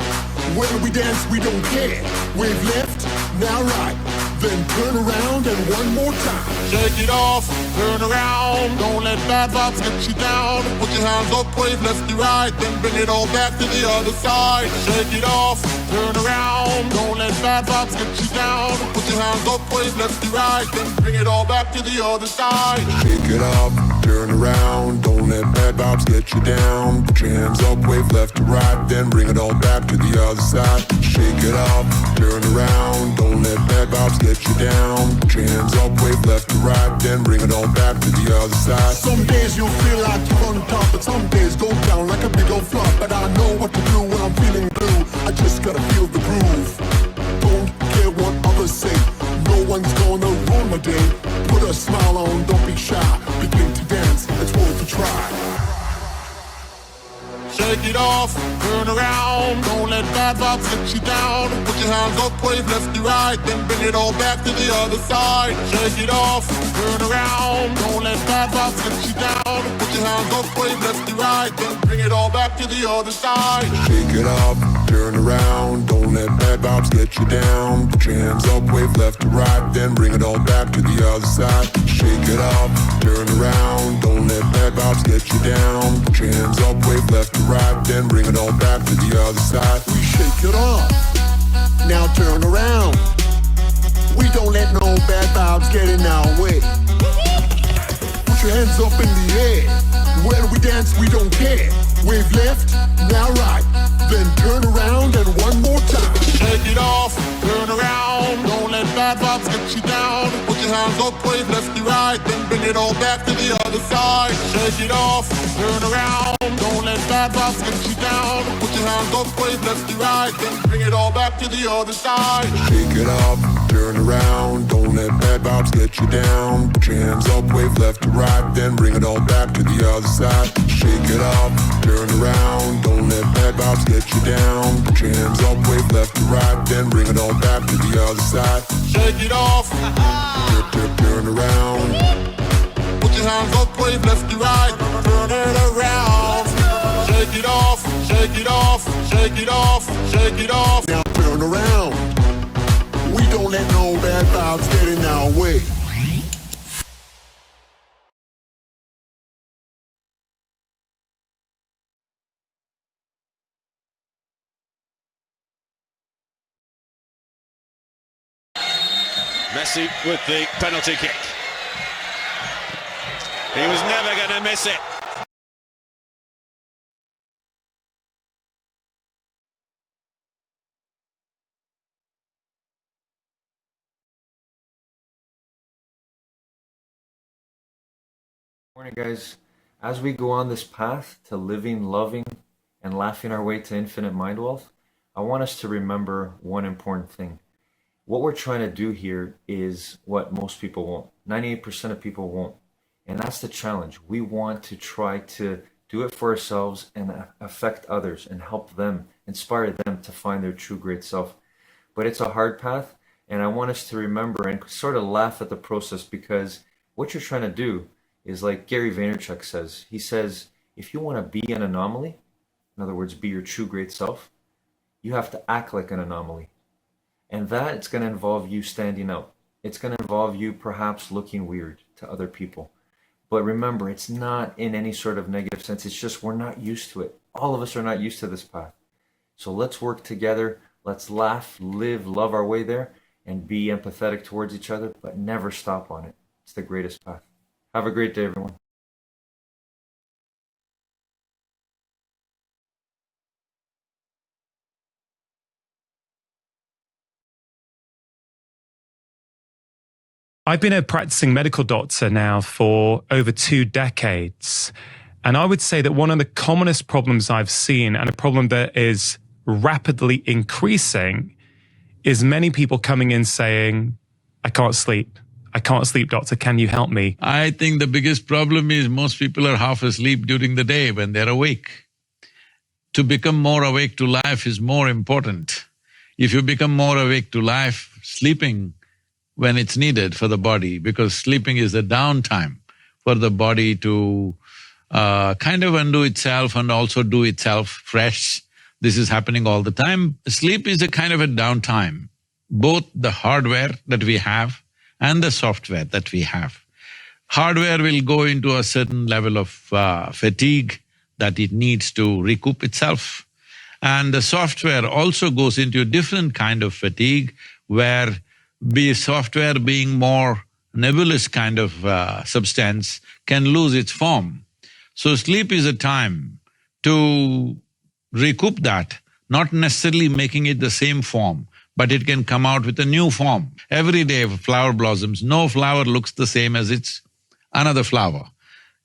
When we dance, we don't care. Wave left, now right. Then turn around and one more time. Shake it off, turn around. Don't let bad vibes get you down. Put your hands up, wave left to right, then bring it all back to the other side. Shake it off, turn around. Don't let bad vibes get you down. Put your hands up, wave left to right, then bring it all back to the other side. Shake it up, turn around. Don't let bad vibes get you down. Put your hands up, wave left to right, then bring it all back to the other side. Shake it up, turn around. Don't let bad vibes get you down. Put your hands up, wave left to right, then bring it all back to the other side. Some days you'll feel like you're on top, but some days go down like a big old flop. But I know what to do when I'm feeling blue. I just gotta feel the groove. Don't care what others say. No one's gonna ruin my day. Put a smile on, don't be shy. Begin to dance, it's worth a try. Shake it off, turn around. Don't let bad vibes get you down. Put your hands up, wave left to right, then bring it all back to the other side. Shake it off, turn around. Don't let bad vibes get you down. Put your hands up, wave left to right, then bring it all back to the other side. Shake it up, turn around. Don't let bad vibes get you down. Put your hands up, wave left to right, then bring it all back to the other side. Shake it up, turn around. Don't let bad vibes get you down. Put your hands up, wave left to right, then bring it all back to the other side. We shake it off. Now turn around. We don't let no bad vibes get in our way. Put your hands up in the air. When we dance, we don't care. Wave left, now right. Then turn around and one more time. Shake it off, turn around. Don't let bad vibes get you down. Put your hands up, wave left to right, then bring it all back to the other side. Shake it off, turn around. Don't let bad vibes get you down. Put your hands up, wave left to right, then bring it all back to the other side. Shake it up, turn around. Don't let bad vibes get you down. Put your hands up, wave left to right, then bring it all back to the other side. Shake it up, turn around. Don't let bad vibes get you down. Put your hands up, wave left to right, then bring it all back to the other side. Shake it off, Turn around. put your hands up, wave left to right, turn it around. Shake it off, shake it off, shake it off, shake it off. Now turn around. We don't let no bad vibes get in our way. Messi with the penalty kick. He was never going to miss it. Morning, guys. As we go on this path to living, loving, and laughing our way to infinite mind wealth, I want us to remember one important thing. What we're trying to do here is what most people won't. 98% of people won't. And that's the challenge. We want to try to do it for ourselves and affect others and help them, inspire them to find their true great self. But it's a hard path, and I want us to remember and sort of laugh at the process, because what you're trying to do is like Gary Vaynerchuk says. He says, if you want to be an anomaly, in other words, be your true great self, you have to act like an anomaly. And that it's going to involve you standing out. It's going to involve you perhaps looking weird to other people. But remember, it's not in any sort of negative sense. It's just we're not used to it. All of us are not used to this path. So let's work together. Let's laugh, live, love our way there, and be empathetic towards each other, but never stop on it. It's the greatest path. Have a great day, everyone. I've been a practicing medical doctor now for over 2 decades. And I would say that one of the commonest problems I've seen, and a problem that is rapidly increasing, is many people coming in saying, I can't sleep. I can't sleep, doctor. Can you help me? I think the biggest problem is most people are half asleep during the day when they're awake. To become more awake to life is more important. If you become more awake to life, sleeping when it's needed for the body, because sleeping is the downtime for the body to kind of undo itself and also do itself fresh. This is happening all the time. Sleep is a kind of a downtime, both the hardware that we have and the software that we have. Hardware will go into a certain level of fatigue that it needs to recoup itself. And the software also goes into a different kind of fatigue where software being more nebulous kind of substance can lose its form. So sleep is a time to recoup that, not necessarily making it the same form, but it can come out with a new form. Every day a flower blossoms, no flower looks the same as its another flower.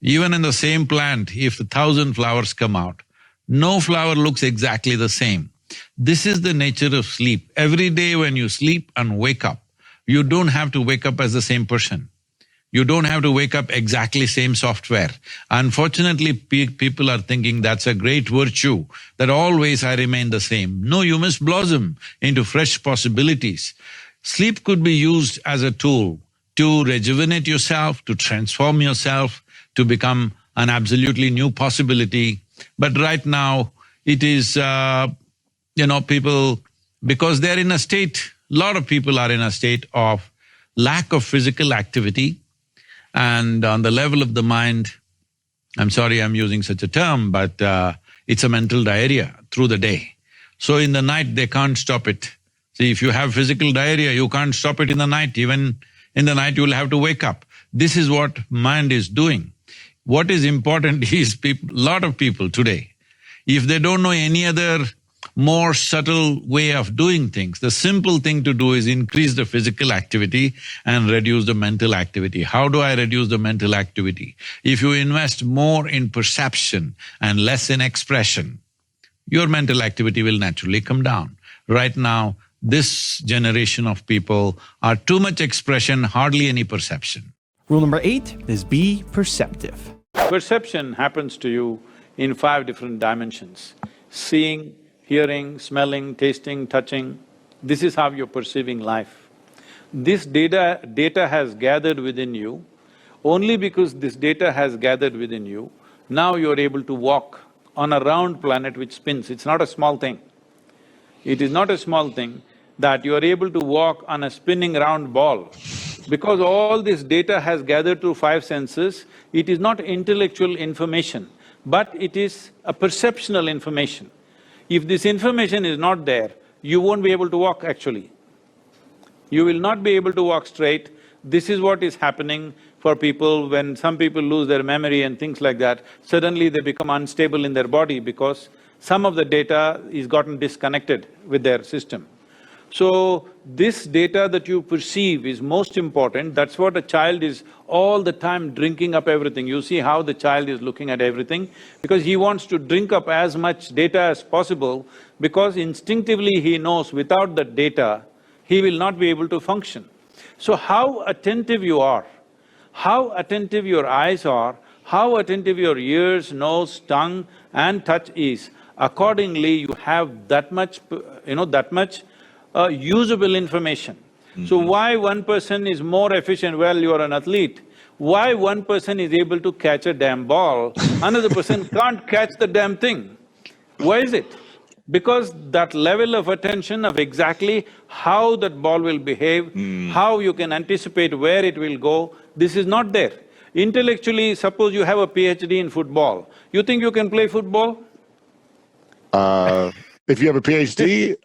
Even in the same plant, if 1,000 flowers come out, no flower looks exactly the same. This is the nature of sleep. Every day when you sleep and wake up, you don't have to wake up as the same person. You don't have to wake up exactly same software. Unfortunately, people are thinking that's a great virtue, that always I remain the same. No, you must blossom into fresh possibilities. Sleep could be used as a tool to rejuvenate yourself, to transform yourself, to become an absolutely new possibility. But right now, it is, people, because they're in a state, lot of people are in a state of lack of physical activity, and on the level of the mind, I'm sorry I'm using such a term, but it's a mental diarrhea through the day. So in the night, they can't stop it. See, if you have physical diarrhea, you can't stop it in the night. Even in the night, you'll have to wake up. This is what mind is doing. What is important is lot of people today, if they don't know any other more subtle way of doing things, the simple thing to do is increase the physical activity and reduce the mental activity. How do I reduce the mental activity? If you invest more in perception and less in expression, your mental activity will naturally come down. Right now, this generation of people are too much expression, hardly any perception. Rule number 8 is be perceptive. Perception happens to you in 5 different dimensions: seeing, hearing, smelling, tasting, touching. This is how you're perceiving life. This data has gathered within you. Only because this data has gathered within you, now you're able to walk on a round planet which spins. It's not a small thing. It is not a small thing that you're able to walk on a spinning round ball. Because all this data has gathered through 5 senses, it is not intellectual information, but it is a perceptual information. If this information is not there, you won't be able to walk actually. You will not be able to walk straight. This is what is happening for people when some people lose their memory and things like that. Suddenly they become unstable in their body because some of the data is gotten disconnected with their system. So, this data that you perceive is most important. That's what a child is all the time drinking up everything. You see how the child is looking at everything? Because he wants to drink up as much data as possible, because instinctively he knows without the data, he will not be able to function. So how attentive you are, how attentive your eyes are, how attentive your ears, nose, tongue and touch is, accordingly you have that much, that much usable information. So why one person is more efficient? Well, you are an athlete. Why one person is able to catch a damn ball, another person can't catch the damn thing? Why is it? Because that level of attention of exactly how that ball will behave, how you can anticipate where it will go, this is not there. Intellectually, suppose you have a PhD in football, you think you can play football? If you have a PhD,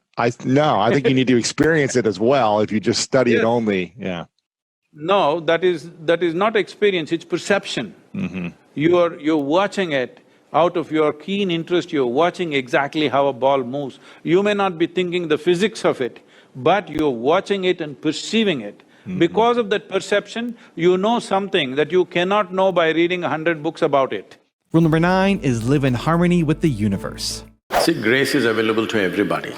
no, I think you need to experience it as well. If you just study it only, yeah. No, that is not experience, it's perception. You're watching it out of your keen interest, you're watching exactly how a ball moves. You may not be thinking the physics of it, but you're watching it and perceiving it. Because of that perception, you know something that you cannot know by reading 100 books about it. Rule number 9 is live in harmony with the universe. See, grace is available to everybody.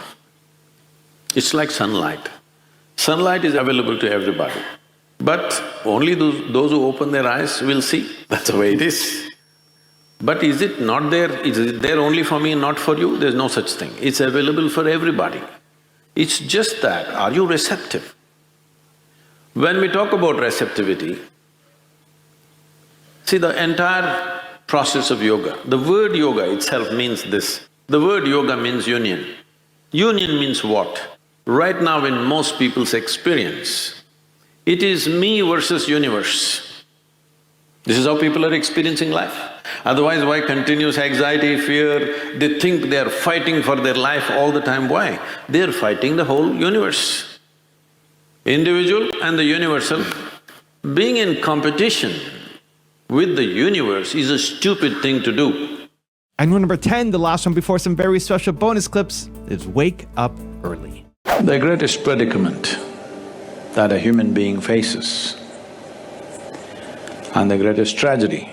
It's like sunlight. Sunlight is available to everybody. But only those who open their eyes will see, that's the way it is. But is it not there? Is it there only for me and not for you? There's no such thing. It's available for everybody. It's just that, are you receptive? When we talk about receptivity, see the entire process of yoga, the word yoga itself means this. The word yoga means union. Union means what? Right now in most people's experience, it is me versus universe. This is how people are experiencing life. Otherwise, why continuous anxiety, fear? They think they are fighting for their life all the time. Why? They are fighting the whole universe. Individual and the universal. Being in competition with the universe is a stupid thing to do. And rule number 10, the last one before some very special bonus clips, is wake up early. The greatest predicament that a human being faces and the greatest tragedy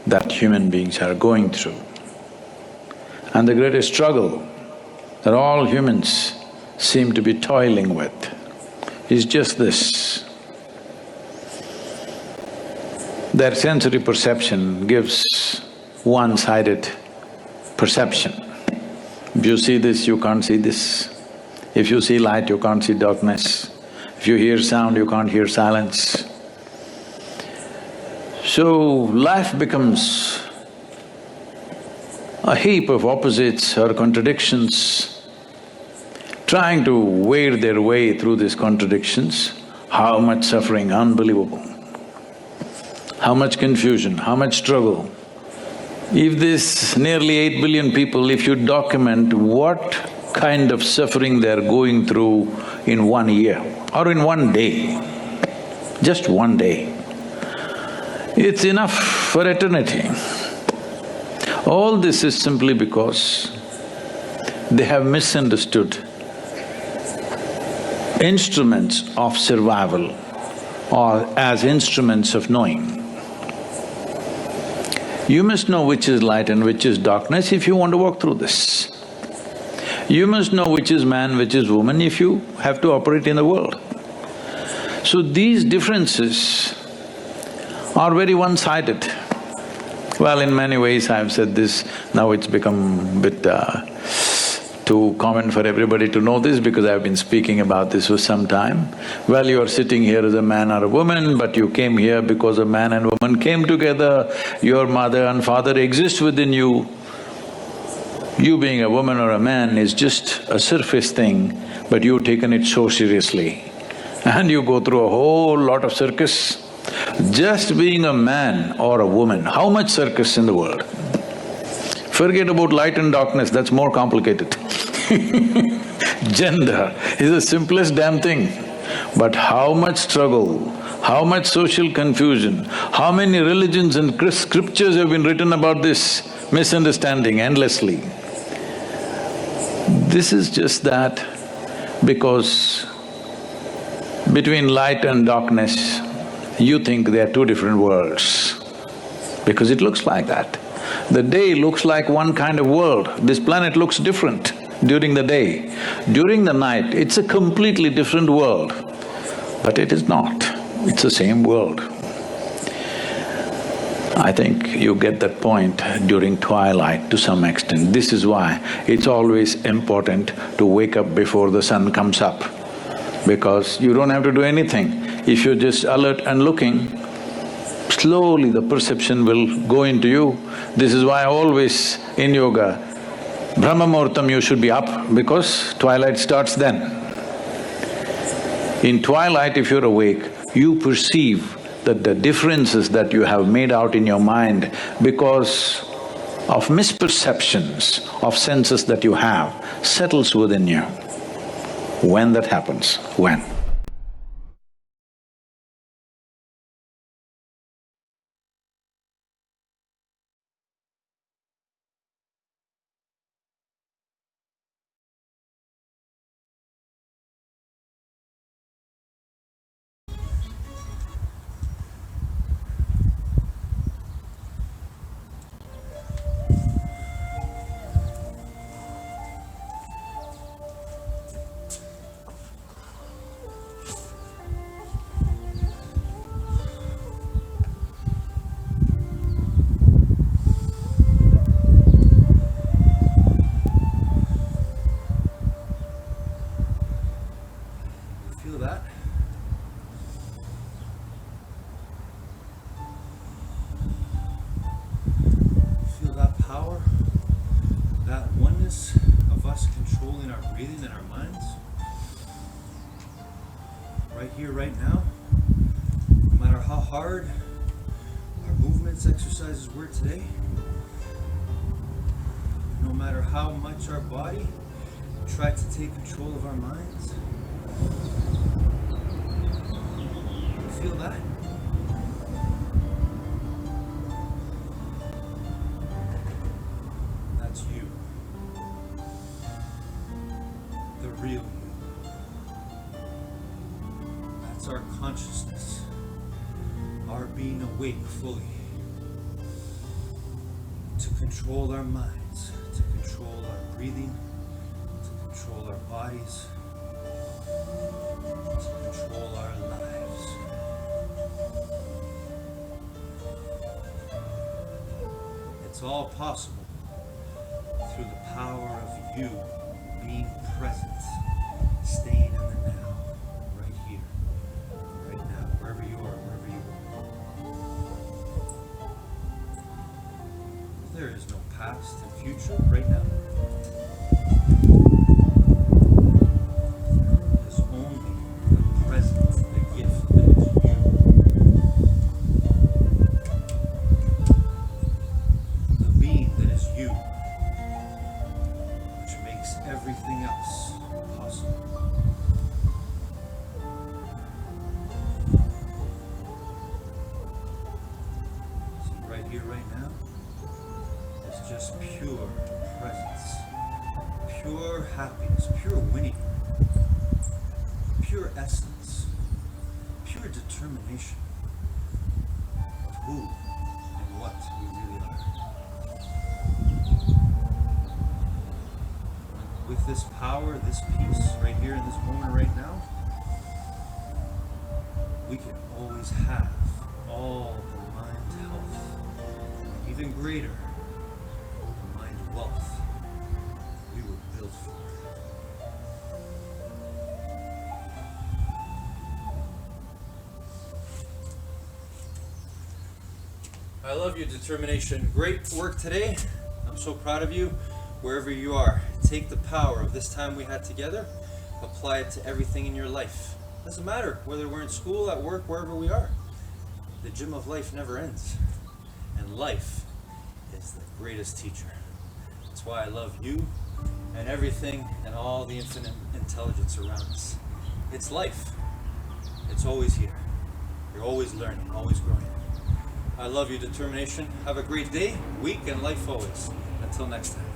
that human beings are going through and the greatest struggle that all humans seem to be toiling with is just this. Their sensory perception gives one-sided perception. If you see this, you can't see this. If you see light, you can't see darkness. If you hear sound, you can't hear silence. So, life becomes a heap of opposites or contradictions. Trying to wade their way through these contradictions, how much suffering, unbelievable. How much confusion, how much struggle. If this nearly 8 billion people, if you document what kind of suffering they're going through in 1 year or in 1 day, just 1 day, it's enough for eternity. All this is simply because they have misunderstood instruments of survival or as instruments of knowing. You must know which is light and which is darkness if you want to walk through this. You must know which is man, which is woman if you have to operate in the world. So these differences are very one-sided. Well, in many ways I've said this, now it's become a bit too common for everybody to know this because I've been speaking about this for some time. Well, you are sitting here as a man or a woman, but you came here because a man and woman came together, your mother and father exist within you. You being a woman or a man is just a surface thing, but you've taken it so seriously. And you go through a whole lot of circus. Just being a man or a woman, how much circus in the world? Forget about light and darkness, that's more complicated. Gender is the simplest damn thing. But how much struggle, how much social confusion, how many religions and scriptures have been written about this misunderstanding endlessly. This is just that Because between light and darkness, you think they are two different worlds, because it looks like that. The day looks like one kind of world, this planet looks different during the day. During the night, it's a completely different world, but it is not, it's the same world. I think you get that point during twilight to some extent. This is why it's always important to wake up before the sun comes up, because you don't have to do anything. If you're just alert and looking, slowly the perception will go into you. This is why always in yoga, Brahma Muhurtam you should be up, because twilight starts then. In twilight, if you're awake, you perceive that the differences that you have made out in your mind because of misperceptions of senses that you have settles within you. When that happens? When? Feel that? Feel that power, that oneness of us controlling our breathing and our minds? Right here, right now, no matter how hard our movements, exercises were today, no matter how much our body tried to take control of our minds, feel that? That's you. The real you. That's our consciousness, our being awake fully, to control our minds, to control our breathing, to control our bodies, to control our lives. It's all possible through the power of you being present, staying in the now, right here, right now, wherever you are, wherever you are. There is no past and future right now. There's only the present, the gift that is you. You, which makes everything else possible. See, right here, right now, is just pure presence, pure happiness, pure winning, pure essence, pure determination of who and what we really are. With this power, this peace, right here in this moment right now, we can always have all the mind health, and even greater, the mind wealth we were built for. I love your determination. Great work today. I'm so proud of you. Wherever you are, take the power of this time we had together, apply it to everything in your life. Doesn't matter whether we're in school, at work, wherever we are. The gym of life never ends. And life is the greatest teacher. That's why I love you and everything and all the infinite intelligence around us. It's life. It's always here. You're always learning, always growing. I love your determination. Have a great day, week, and life always. Until next time.